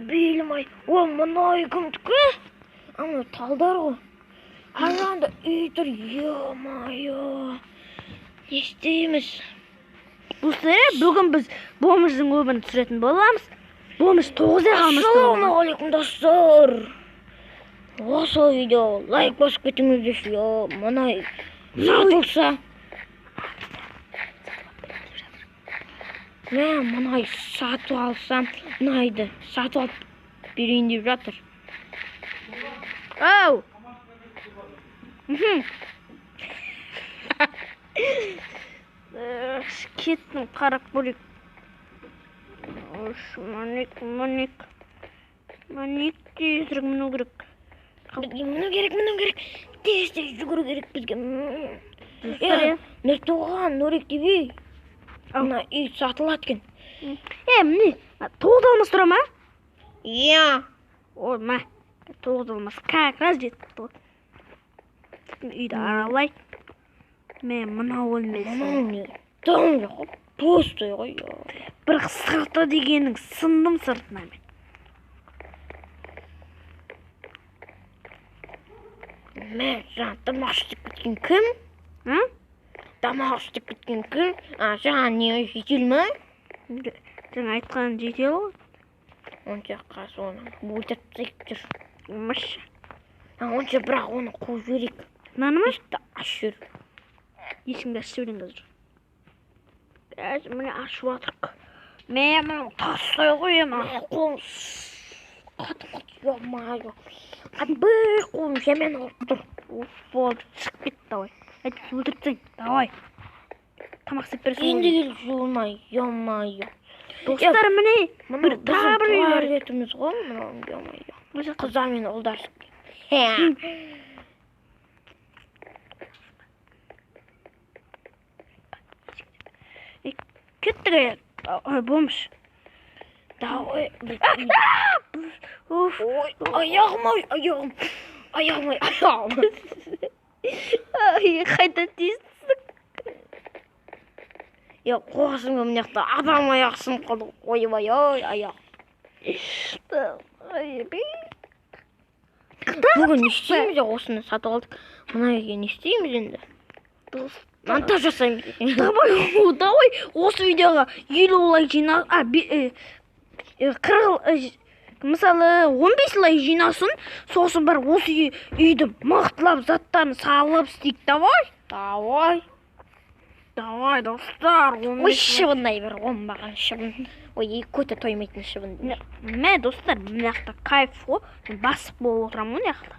Bilmay. O mınay kімдікі? Ана талдар ғой. Аранда үй тұр. Yo-mayo. Не істейміз? Достар, бүгін біз бомждың өмірін түсіретін боламыз. Бомж 9-ай қалмыз. Ассалаумағалейкум достар. Осы видео лайк басып кетіңіздерші. Мынай сатылса. Мен мынай сатып алсам, мынайды сатып алып берейін деп жатыр. Ау! Кеттім қарап көрейік. Маник тезірек міну керек. Міну керек. Тез жүгіру керек бізге. Нұртуған, Нұрек тебе. Ана үй сатылады екен. Міне, 9 алмас тұра ма? Иә. Ой, ма, 9 алмас. Как раз жетті. Үйді аралай. Мен мынау өлмесін. Мынау не? Там жоқ, постой ғой. Бірақ сырты дегенің сындым сыртына мен. Мен жаңа тамақ ішіп кеткен кім? Тамақ ішіп кеткен кім? Жаңа не жетел ма? Жаңа айтқан жетел ғой. Онша қасы оны өлтіріп тастайық жүр. Маша. Онша бірақ оны қуып жіберейік. Мынаны ма? Ашып жүр. Есіңді ашып жіберейін қазір. Міне ашып жатырық. Мен мұны тастай қоямын. Қолым қатып yo-mayo. Бір қолым жемен алып тұр. Болды, шығып кетті, давай. Әйтіп өлтіртсең, давай. Тамақ істеп берсің. Енді келіп жуылмай, yo-mayo. Достар, міне, бір табыр үйлер. Етіміз ғой, мынау yo-mayo. Қыздар мен ұлдар. Кеттік әйел. Бомж. Давай. Ой, аяғым. Қайта тестісік. Қоғасың өмнеқті адам аяқсың қалды. Ойбай, аяқ. Бүгін не істейміз? Осыны сатып алдық. Мұна не істейміз енді? Монтаж жасаймыз. Давай, осы видеоға 50 лайк жинақ, мысалы 15 лайк жинасын, сосын бір осы үйді мықтылап заттарын салып істейік, давай достар. Ой, шыбындай бір оңбаған шыбын. Ой, көті тоймайтын шыбын. Мә достар, мынақта кайф ғой, басып болып отырам ғой мынақта.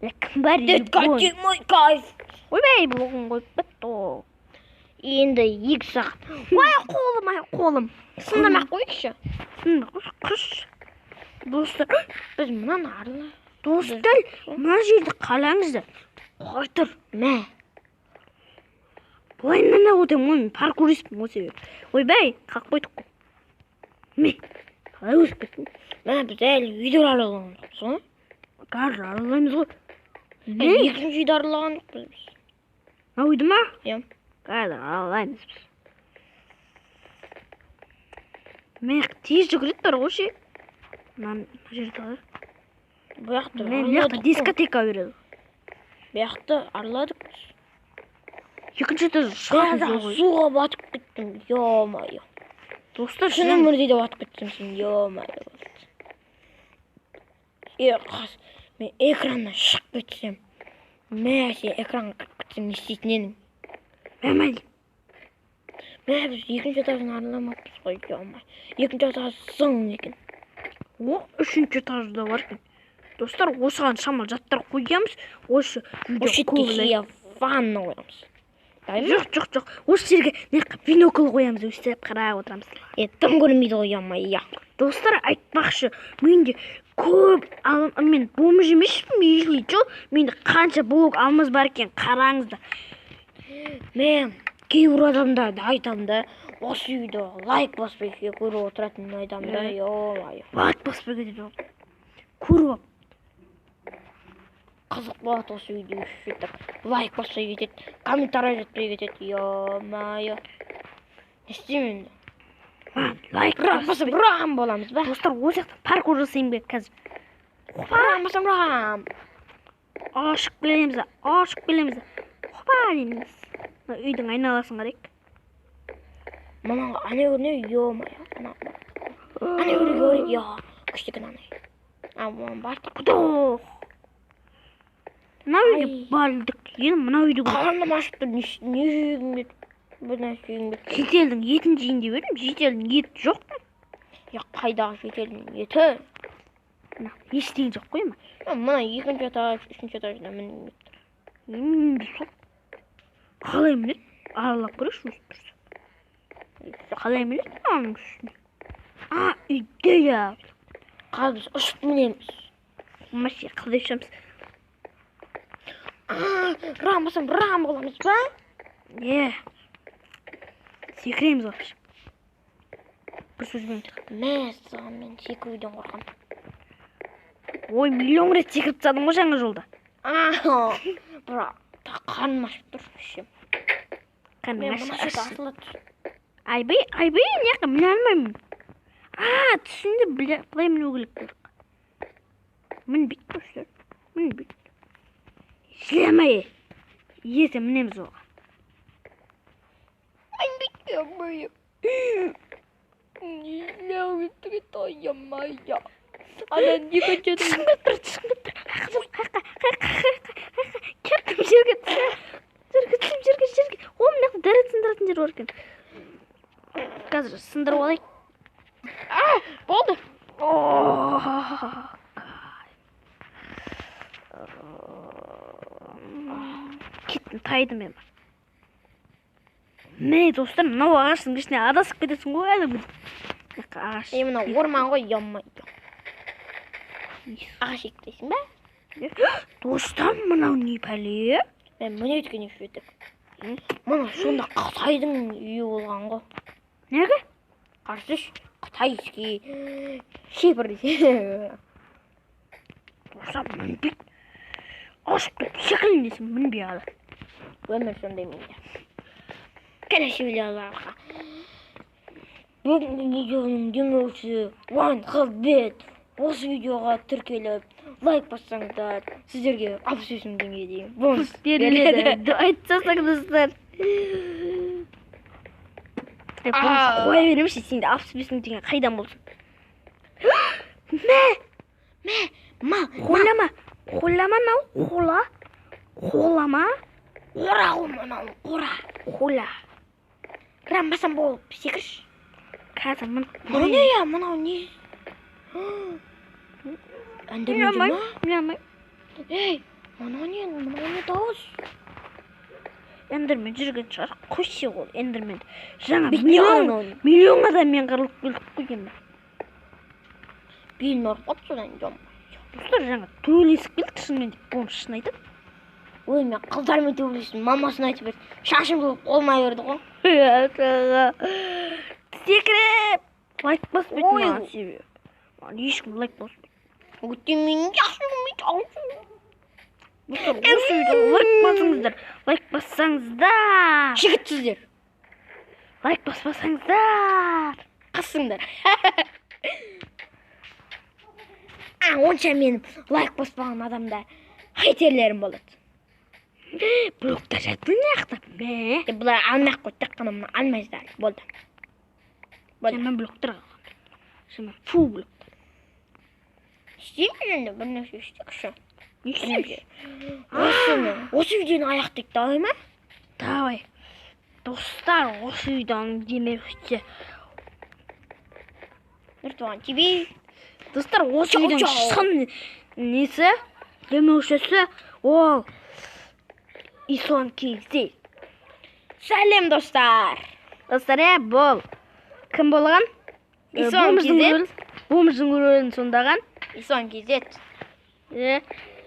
Кім бар Детка, мой кайф. Ойбай, бұлғын қойып бітті. Енді 2 сағат. Ой, қолым. Сындамақ қойықшы. Қыш. Достар, біз мұнан арлы. Достар, мұна жерді қалаңыздар. Қайтыр. Мә. Бұлайнана өтем, ойын паркуриспін осы бер. Ойбай, қақ қойдық қой. Мә, қалай өсіп кеттің? Мә, біз әлі үйді аралағандық, соны? Қазір аралаймыз ғой. Екінші үйді аралағандық біз. Үйді ма? Иә. Қазір аралаймыз біз. Мә, тез жүгірет бар ғой ше. Мына жерді қалай? Бұяқты дискотека береді. Бұяқты арладық біз. Екінші етаз шығатын ғой. Суға батып кеттім, yo-mayo. Достар, шын өмірде де батып кеттім сен, yo-mayo. Қас, мен экраннан шығып кетсем, мә, сен экранға кіріп кетсем, не істейтін едің? Мәмәл. Мә, біз екінші этажын араламаппыз ғой, yo-mayo. Екінші этаж зың екен. Үшінші этажда бар екен. Достар, осыған шамал жаттар қоямыз. Осы үйде ванна қоямыз. Жоқ. Осы жерге бинокл қоямыз, өстіп қарап отырамыз. Тым көрмейді ғой, yo-mayo. Достар, айтпақшы, менде көп мен бомж емеспін, ешілі жоқ. Менде қанша блог алмыз бар екен, қараңыздар. Мен кейбір адамдарды айтам да, осы үйді лайк баспай көріп отыратын адамда, yo-mayo. Лайк баспай кетеді жоқ. Көріп ап. Қызық болады осы үйде жетіп. Лайк баспай кетеді, комментарий жетпей кетеді, yo-mayo. Не істеймін енді? Лайк басып рам боламыз ба? Достар, осы жақта паркур жасаймын бе қазір? Рам басам рам. Ашық келеміз. Хопа дейміз. Үйдің айналасын қарайық. Мана ане көріне ё-моё. Ане көріне я. Күштігі ане. Маған барды. Құдоқ. Мына үйге бардық. Енді мына үйді көрдік. Қарным ашықты не жүйгім бет. Бір нәрсе жүйгім бет. Жетелдің етін жейін деп едім. Жетелдің еті жоқ па? Я қайдағы жетелдің еті? Ештеңе жоқ қой ма? Мына екінші этаж, үшінші этажда мініп бет. Сол. Қалай мінеді? Аралап көрейікші өзі тұрса. Қалай мінеді? Аның үстіне. Үйде я. Қазір біз ұшып мінеміз. Мәсе қалай ұшамыз? Рам басам рам боламыз ба? Секіреміз вообще. Бір сөзбен шығады. Мен секіруден қорқам. Ой, миллион рет секіріп тастадым ғой жаңа жолда. Бірақ қарным ашып тұр. Қарның Мына шет асылады. Айбай, неққа міне алмаймын. Түсінде бұлай міну келік болдық. Мін бейт достар. Мін бейт. Сілемай. Ертең мінеміз оған. Мін бейт емай. Нелеуеттігі тойымай. Адан екінші Түсіңгіп тұр. Кеттім жерге. О, мына дәрет сындыратын жер бар екен. Қазір сындырып алайық. Болды. Кеттім, тайды мен. Міне достар, мынау ағаштың ішіне адасып кетесің ғой әлі. Ағаш. Мына орман ғой, емай. Ағаш ектейсің бә? Достар, мынау не пәле? Мен міне өткені шөйтіп. Мына сонда Қытайдың үйі болған ғой. Неге? Қарсыш, Қытайский шипір десе. Достар, мінбек. Ашып кет, секіліндесің, мінбей алы. Өмір сондай менде. Келесі видеоларға. Бүгінгі видеоның демеушісі One Hellbet. Осы видеоға тіркеліп, лайк бассаңыздар, сіздерге 65 мың теңге дейін бонус беріледі. Айтсасаң достар. Бонус қоя беремеші, сенде 65 мың теңге қайдан болсын? Қолама нау? Қолама? Қора ғылманау, қора. Рам басам болып, секірш. Қазір мұн. Мынау не я, мынау не? Әндірмейді ма? Мінамай. Ей, мынау не дауыс? Эндермен жүрген шығар. Қойшы ол Эндермен. Жаңа миллион адаммен қырылып келдік қой енді. Белін ұрып қот содан жом. Достар, жаңа төбелесіп келдік шынымен деп. Оны шын айтып. Ой, мен қыздармен төбелестім. Мамасын айтып берді. Шашым болып қолмай берді ғой. Секіріп! Лайк баспайды маған себебі. Ешкім лайк баспайды. Өткен менің жақсы көрмейді, алсын. Осы үйді лайк басыңыздар. Лайк бассаңыздар. Жігітсіздер. Лайк баспасаңыздар. Қасыңдар. Онша менің лайк баспаған адамда хейтерлерім болады. Блоктар жатыр не ақтап? Бұлар алмақ қой, тек қана алмайсыздар. Болды. Мен блоктар қалған. Шына фу блоктар. Істеймін енді, бір нәрсе істейікші. Не істейміз? Осы видеоны аяқтайық, давай ма? Давай. Достар, осы видеоны демеушісі. Нұртуған, тебе. Достар, осы видеоның шын несі? Демеушісі ол Ислам Кейзей. Сәлем, достар. Достар, бол. Кім болған? Ислам Кейзет. Бомжың рөлін сондаған. Ислам Кейзет.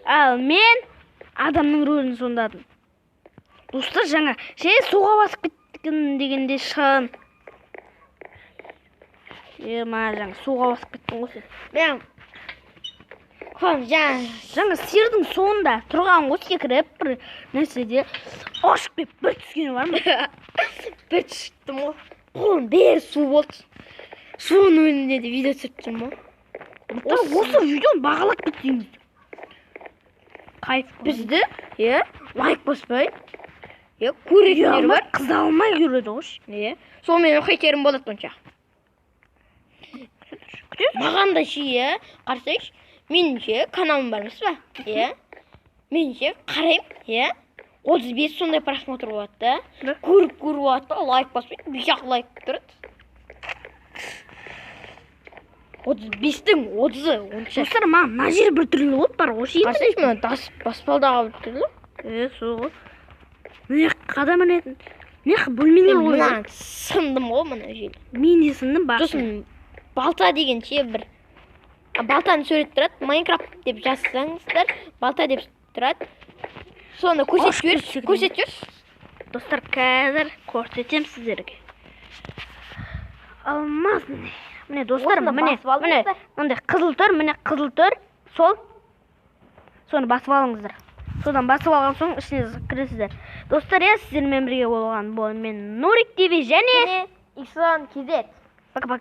Ал мен адамның рөлін сондадым. Достар, жаңа суға басып кеттің дегенде шын. Жаңа суға басып кеттің ғой сен. Жаңа сиырдың соңында тұрған ғой секіріп бір нәрседе ашып кеп бір түскені бар ма? Бір түштім ғой. Қолым бері су болды. соның өзінде де видео түсіріп жүрмін. Осы видеоны бағалап кетсеңіз. Кайф. Бізді, лайк баспай, көретіндер бар. Қыза алмай көреді ғой. Сол менің хейтерім болады бұнша. Маған да қарсайш, меніңше каналым бармыз ба? Меніңше қарайым, 35 сондай просмотр болады да. Көріп болады, лайк баспайды, бейшақ лайк тұрады. 35-тің 30-ы, онша. Достар, маған мына жер бір түрлі от бар, осы Қарсайш, мен баспалдағы бір түрлі. Соғы. Міне қадам өнетін. Не бөлмеңер ой. Мен сындым ғой мұны жел. Мен де сындым бақ. Сосын балта деген бір балтаны сурет тұрады. Майнкрафт деп жазсаңыздар, балта деп тұрады. Соны көрсетіп жүрсіз. Достар, қазір көрсетем сіздерге. Алмаз не? Міне достар, міне мындай қызыл тұр, міне қызыл тұр. Соны басып алыңыздар. Содан басып алған соң ішіне кіресіздер. Достар, сіздермен бірге болған бұл мен Нурик ТВ және Ислам KZ. Пока-пока.